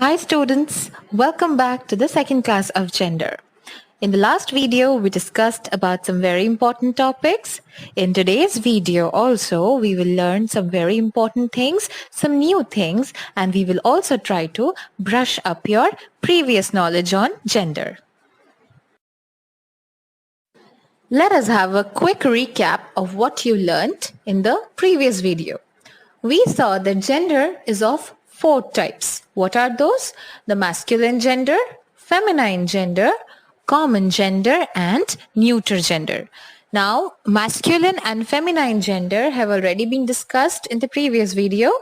Hi students, welcome back to the second class of gender. In the last video, we discussed about some very important topics. In today's video also, we will learn some very important things, some new things, and we will also try to brush up your previous knowledge on gender. Let us have a quick recap of what you learnt in the previous video. We saw that gender is of 4 types. What are those? The masculine gender, feminine gender, common gender, and neuter gender. Now, masculine and feminine gender have already been discussed in the previous video.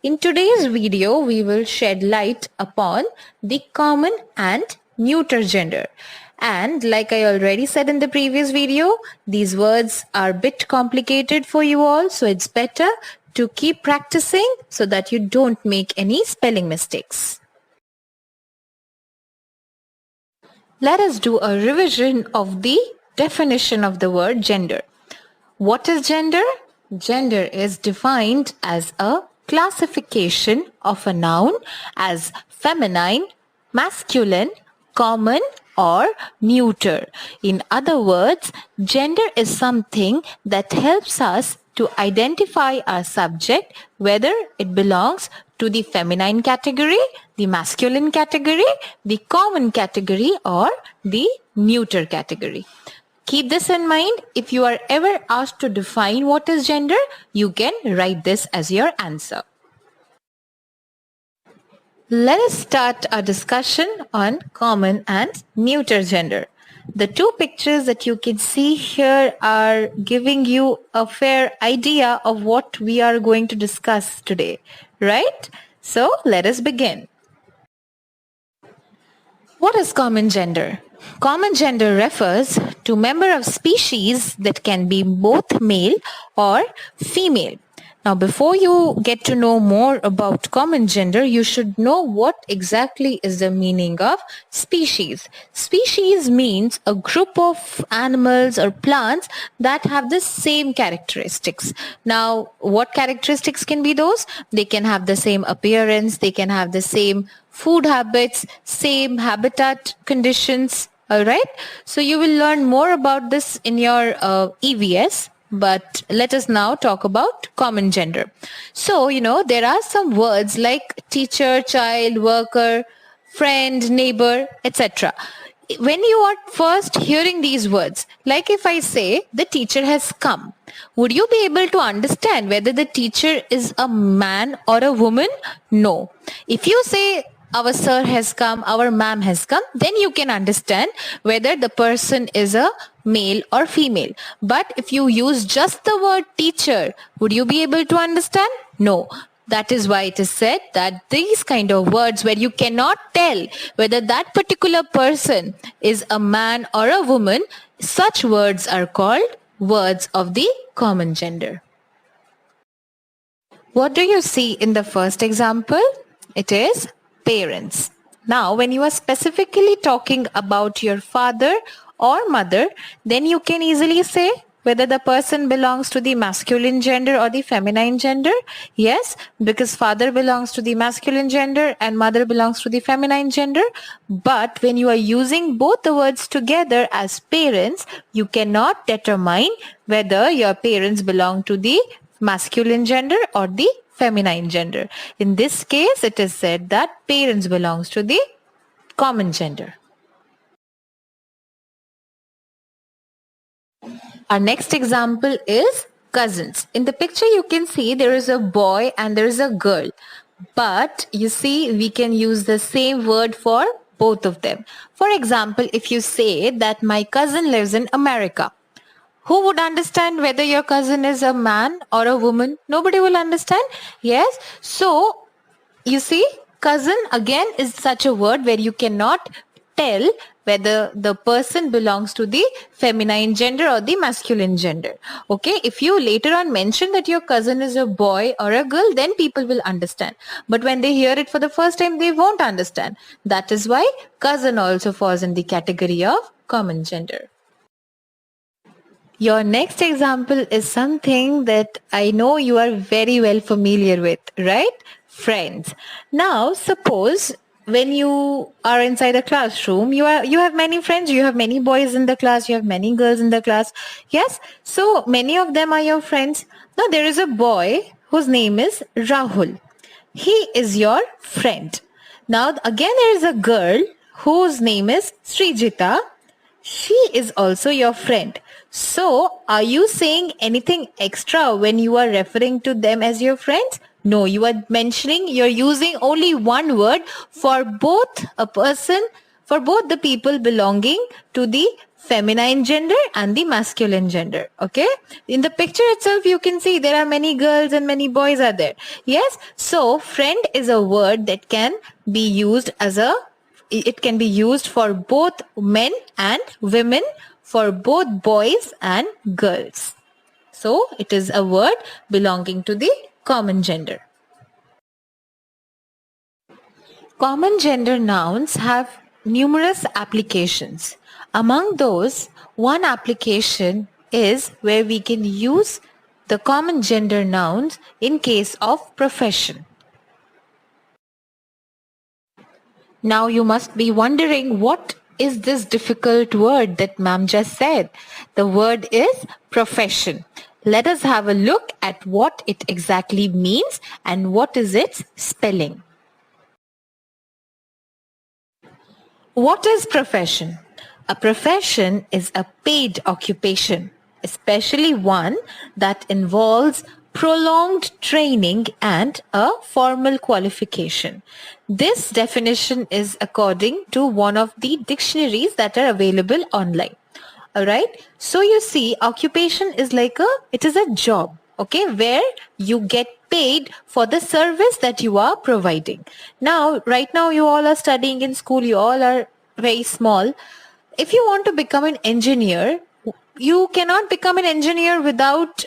In today's video, we will shed light upon the common and neuter gender. And like I already said in the previous video, these words are a bit complicated for you all, so it's better to keep practicing so that you don't make any spelling mistakes. Let us do a revision of the definition of the word gender. What is gender? Gender is defined as a classification of a noun as feminine, masculine, common, or neuter. In other words, gender is something that helps us to identify our subject, whether it belongs to the feminine category, the masculine category, the common category, or the neuter category. Keep this in mind. If you are ever asked to define what is gender, you can write this as your answer. Let us start our discussion on common and neuter gender. The 2 pictures that you can see here are giving you a fair idea of what we are going to discuss today, right? So let us begin. What is common gender? Common gender refers to member of species that can be both male or female. Now, before you get to know more about common gender, you should know what exactly is the meaning of species. Species means a group of animals or plants that have the same characteristics. Now, what characteristics can be those? They can have the same appearance, they can have the same food habits, same habitat conditions, all right? So you will learn more about this in your EVS. But let us now talk about common gender. So, there are some words like teacher, child, worker, friend, neighbor, etc. When you are first hearing these words, like if I say the teacher has come, would you be able to understand whether the teacher is a man or a woman? No. If you say our sir has come, our ma'am has come, then you can understand whether the person is a male or female. But if you use just the word teacher, would you be able to understand? No. That is why it is said that these kind of words where you cannot tell whether that particular person is a man or a woman, such words are called words of the common gender. What do you see in the first example? It is parents. Now, when you are specifically talking about your father or mother, then you can easily say whether the person belongs to the masculine gender or the feminine gender. Yes, because father belongs to the masculine gender and mother belongs to the feminine gender. But when you are using both the words together as parents, you cannot determine whether your parents belong to the masculine gender or the feminine gender. In this case, it is said that parents belongs to the common gender. Our next example is cousins. In the picture, you can see there is a boy and there is a girl. But you see, we can use the same word for both of them. For example, if you say that my cousin lives in America, who would understand whether your cousin is a man or a woman? Nobody will understand. Yes. So, you see, cousin again is such a word where you cannot tell whether the person belongs to the feminine gender or the masculine gender. Okay. If you later on mention that your cousin is a boy or a girl, then people will understand. But when they hear it for the first time, they won't understand. That is why cousin also falls in the category of common gender. Your next example is something that I know you are very well familiar with, right? Friends. Now, suppose when you are inside a classroom, you have many friends, you have many boys in the class, you have many girls in the class. Yes, so many of them are your friends. Now there is a boy whose name is Rahul. He is your friend. Now again there is a girl whose name is Srijita. She is also your friend. So, are you saying anything extra when you are referring to them as your friends? No, you're using only one word for both a person, for both the people belonging to the feminine gender and the masculine gender. Okay? In the picture itself, you can see there are many girls and many boys are there. Yes? So, friend is a word that can be used it can be used for both men and women, for both boys and girls. So it is a word belonging to the common gender. Common gender nouns have numerous applications. Among those, one application is where we can use the common gender nouns in case of profession. Now you must be wondering, what is this difficult word that ma'am just said? The word is profession. Let us have a look at what it exactly means and what is its spelling. What is profession? A profession is a paid occupation, especially one that involves prolonged training and a formal qualification. This definition is according to one of the dictionaries that are available online. Alright, so you see, occupation is it is a job, okay, where you get paid for the service that you are providing. Now, right now you all are studying in school, you all are very small. If you want to become an engineer, you cannot become an engineer without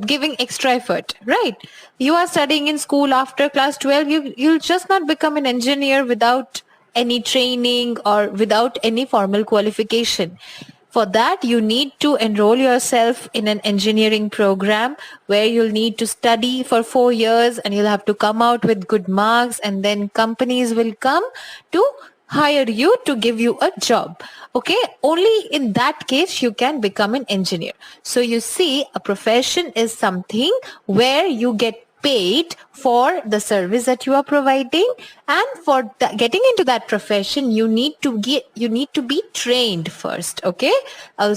giving extra effort, right? You are studying in school after class 12, you'll just not become an engineer without any training or without any formal qualification. For that, you need to enroll yourself in an engineering program where you'll need to study for 4 years and you'll have to come out with good marks, and then companies will come to hire you to give you a job. Okay, only in that case you can become an engineer. So you see, a profession is something where you get paid for the service that you are providing, and for getting into that profession you need to be trained first. Okay, a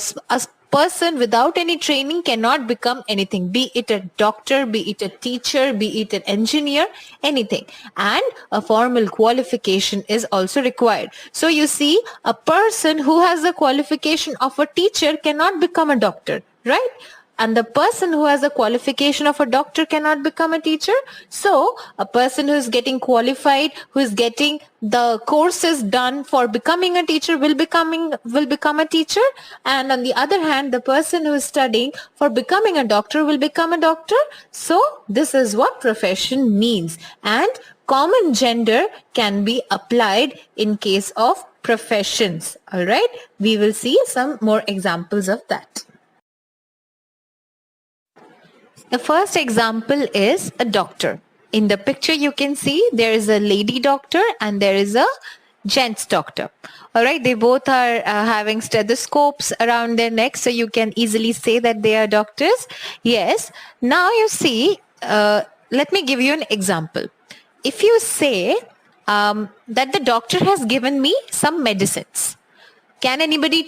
person without any training cannot become anything, be it a doctor, be it a teacher, be it an engineer, anything. And a formal qualification is also required. So you see, a person who has the qualification of a teacher cannot become a doctor, right? And the person who has a qualification of a doctor cannot become a teacher. So a person who is getting qualified, who is getting the courses done for becoming a teacher will become a teacher. And on the other hand, the person who is studying for becoming a doctor will become a doctor. So this is what profession means. And common gender can be applied in case of professions. All right. We will see some more examples of that. The first example is a doctor. In the picture you can see there is a lady doctor and there is a gents doctor. Alright, they both are having stethoscopes around their necks, so you can easily say that they are doctors. Yes, now you see, let me give you an example. If you say that the doctor has given me some medicines, can anybody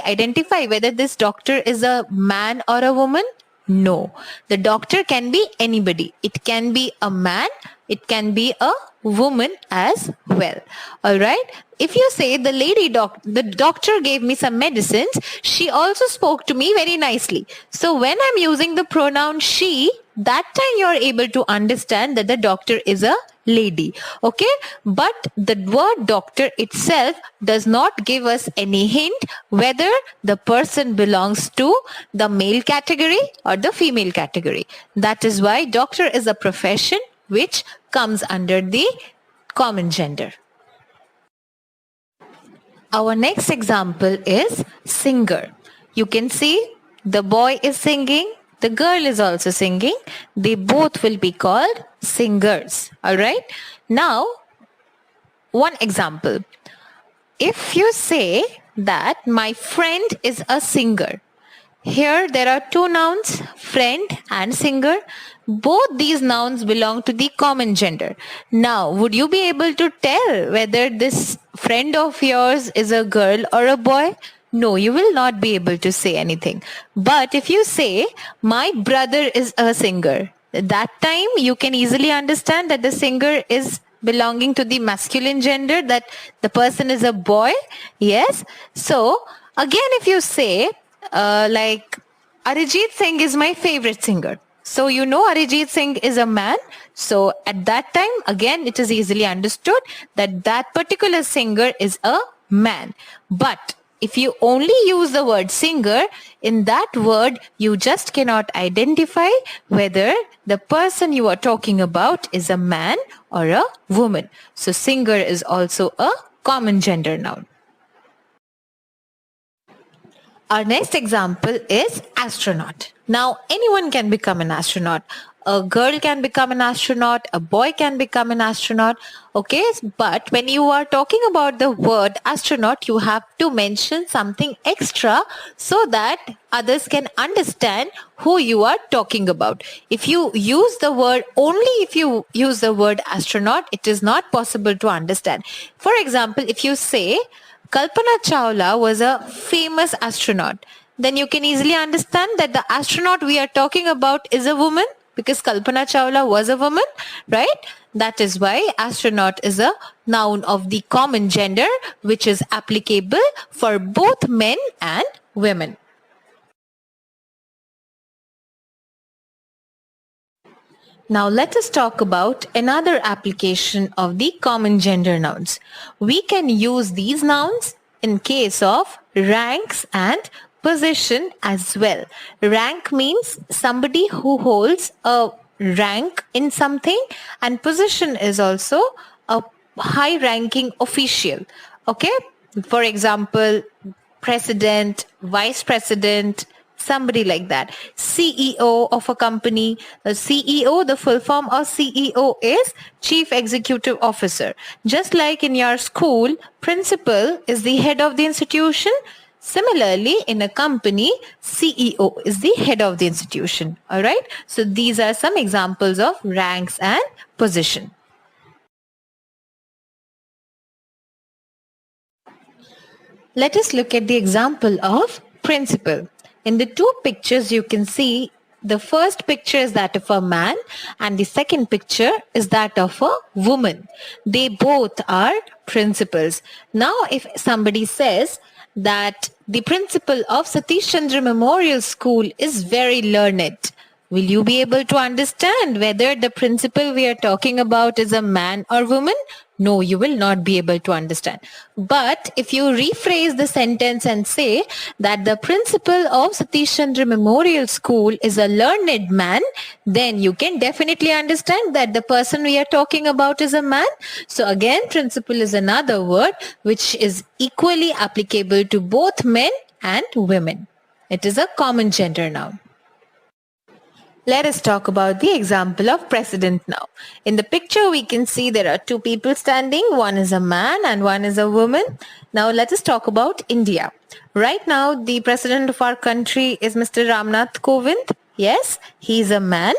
identify whether this doctor is a man or a woman? No. The doctor can be anybody. It can be a man, it can be a woman as well. Alright? If you say the doctor gave me some medicines, she also spoke to me very nicely. So when I'm using the pronoun she, that time you are able to understand that the doctor is a lady. Okay, but the word doctor itself does not give us any hint whether the person belongs to the male category or the female category. That is why doctor is a profession which comes under the common gender. Our next example is singer. You can see the boy is singing, the girl is also singing. They both will be called singers. All right. Now, one example. If you say that my friend is a singer, here there are two nouns, friend and singer. Both these nouns belong to the common gender. Now, would you be able to tell whether this friend of yours is a girl or a boy? No, you will not be able to say anything. But if you say, my brother is a singer, that time you can easily understand that the singer is belonging to the masculine gender, that the person is a boy. Yes. So, again, if you say, like, Arijit Singh is my favorite singer. So you know Arijit Singh is a man. So at that time, again, it is easily understood that that particular singer is a man. But if you only use the word singer, in that word, you just cannot identify whether the person you are talking about is a man or a woman. So singer is also a common gender noun. Our next example is astronaut. Now, anyone can become an astronaut. A girl can become an astronaut, a boy can become an astronaut, okay? But when you are talking about the word astronaut, you have to mention something extra so that others can understand who you are talking about. If you use the word, only if you use the word astronaut, it is not possible to understand. For example, if you say, Kalpana Chawla was a famous astronaut, then you can easily understand that the astronaut we are talking about is a woman, because Kalpana Chawla was a woman, right? That is why astronaut is a noun of the common gender, which is applicable for both men and women. Now let us talk about another application of the common gender nouns. We can use these nouns in case of ranks and position as well. Rank means somebody who holds a rank in something, and position is also a high ranking official. Okay? For example, president, vice president, somebody like that. CEO of a company. CEO, the full form of CEO is Chief Executive Officer. Just like in your school, principal is the head of the institution. Similarly, in a company, CEO is the head of the institution. All right. So these are some examples of ranks and position. Let us look at the example of principal. In the two pictures, you can see the first picture is that of a man and the second picture is that of a woman. They both are principals. Now, if somebody says that the principal of Satish Chandra Memorial School is very learned, will you be able to understand whether the principal we are talking about is a man or woman? No, you will not be able to understand. But if you rephrase the sentence and say that the principal of Satish Chandra Memorial School is a learned man, then you can definitely understand that the person we are talking about is a man. So again, principal is another word which is equally applicable to both men and women. It is a common gender noun. Let us talk about the example of president now. In the picture, we can see there are two people standing. One is a man and one is a woman. Now, let us talk about India. Right now, the president of our country is Mr. Ramnath Kovind. Yes, he is a man.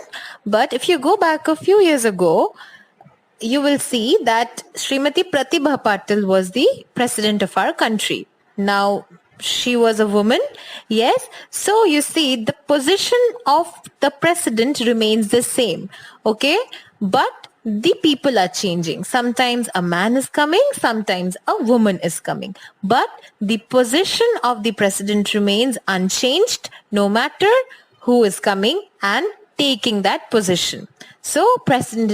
But if you go back a few years ago, you will see that Srimati Pratibha Patil was the president of our country. Now, she was a woman. Yes. So you see the position of the president remains the same. Okay. But the people are changing. Sometimes a man is coming, sometimes a woman is coming. But the position of the president remains unchanged no matter who is coming and taking that position. So president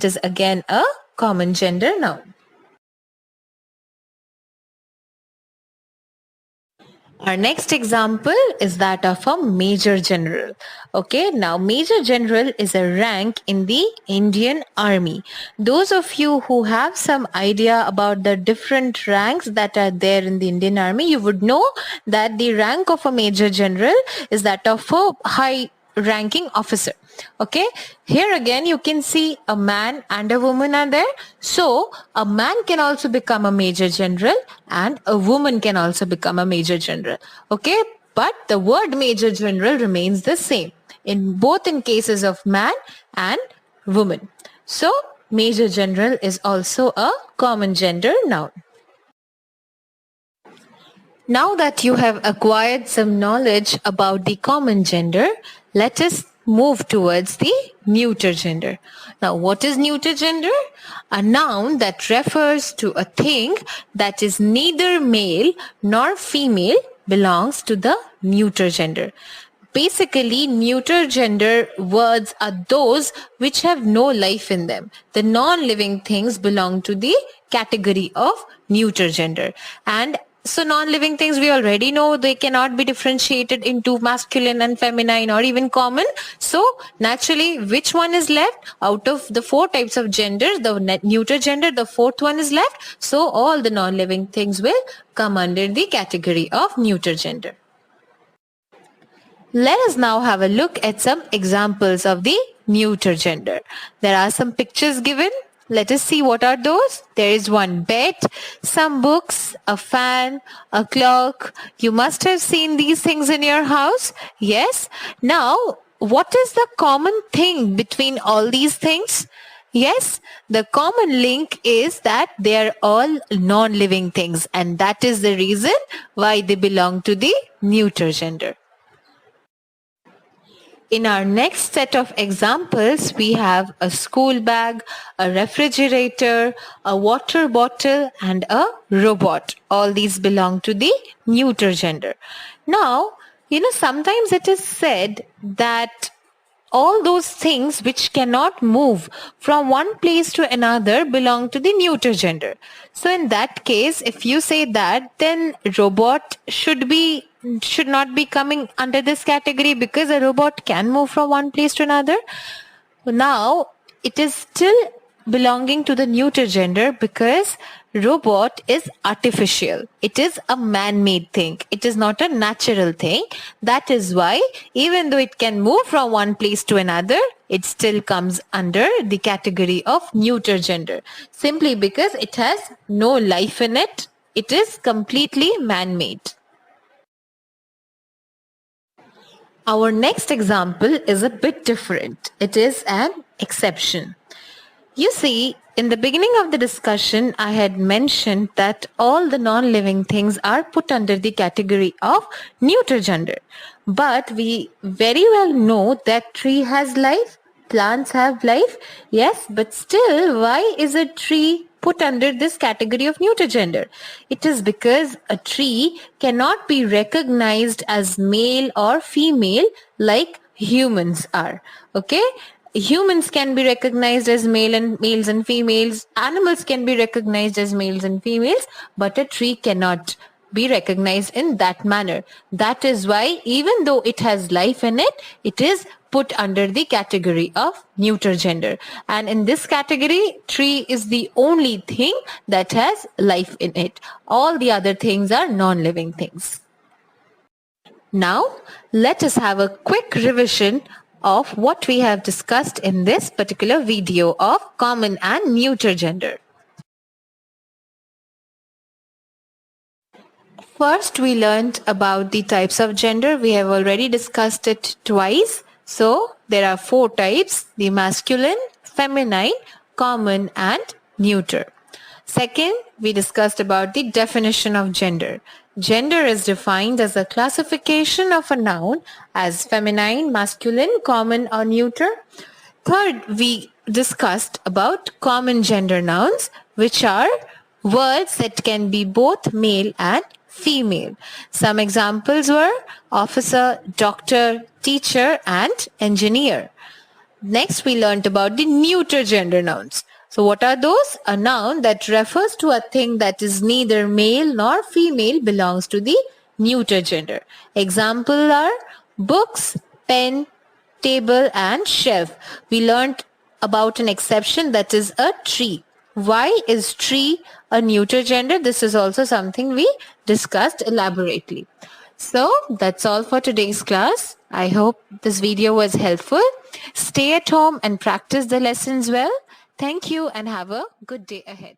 is again a common gender noun. Our next example is that of a Major General. Okay, now Major General is a rank in the Indian Army. Those of you who have some idea about the different ranks that are there in the Indian Army, you would know that the rank of a Major General is that of a high ranking officer. Okay, here again you can see a man and a woman are there. So a man can also become a major general and a woman can also become a major general. Okay, but the word major general remains the same in both in cases of man and woman. So major general is also a common gender noun. Now that you have acquired some knowledge about the common gender, let us move towards the neuter gender. Now, what is neuter gender? A noun that refers to a thing that is neither male nor female belongs to the neuter gender. Basically, neuter gender words are those which have no life in them. The non-living things belong to the category of neuter gender. And so non-living things, we already know they cannot be differentiated into masculine and feminine or even common. So naturally, which one is left? Out of the 4 types of genders, the neuter gender, the 4th one is left. So all the non-living things will come under the category of neuter gender. Let us now have a look at some examples of the neuter gender. There are some pictures given. Let us see what are those. There is one bed, some books, a fan, a clock. You must have seen these things in your house. Yes. Now, what is the common thing between all these things? Yes, the common link is that they are all non-living things, and that is the reason why they belong to the neuter gender. In our next set of examples, we have a school bag, a refrigerator, a water bottle, and a robot. All these belong to the neuter gender. Now, sometimes it is said that all those things which cannot move from one place to another belong to the neuter gender. So in that case, if you say that, then robot should not be coming under this category because a robot can move from one place to another. Now, it is still belonging to the neuter gender because robot is artificial. It is a man-made thing. It is not a natural thing. That is why even though it can move from one place to another, it still comes under the category of neuter gender. Simply because it has no life in it. It is completely man-made. Our next example is a bit different. It is an exception. You see, in the beginning of the discussion, I had mentioned that all the non-living things are put under the category of neuter gender. But we very well know that tree has life, plants have life. Yes, but still, why is a tree put under this category of neuter gender? It is because a tree cannot be recognized as male or female like humans are. Okay? Humans can be recognized as males and females. Animals can be recognized as males and females, but a tree cannot be recognized in that manner. That is why even though it has life in it, it is put under the category of neuter gender. And in this category, tree is the only thing that has life in it. All the other things are non-living things. Now, let us have a quick revision of what we have discussed in this particular video of common and neuter gender. First, we learned about the types of gender. We have already discussed it twice. So, there are 4 types: the masculine, feminine, common, and neuter. Second, we discussed about the definition of gender. Gender is defined as a classification of a noun as feminine, masculine, common, or neuter. Third, we discussed about common gender nouns, which are words that can be both male and female. Some examples were officer, doctor, teacher, and engineer. Next, we learned about the neuter gender nouns. So what are those? A noun that refers to a thing that is neither male nor female belongs to the neuter gender. Examples are books, pen, table, and shelf. We learned about an exception, that is a tree. Why is tree a neuter gender? This is also something we discussed elaborately. So that's all for today's class. I hope this video was helpful. Stay at home and practice the lessons well. Thank you and have a good day ahead.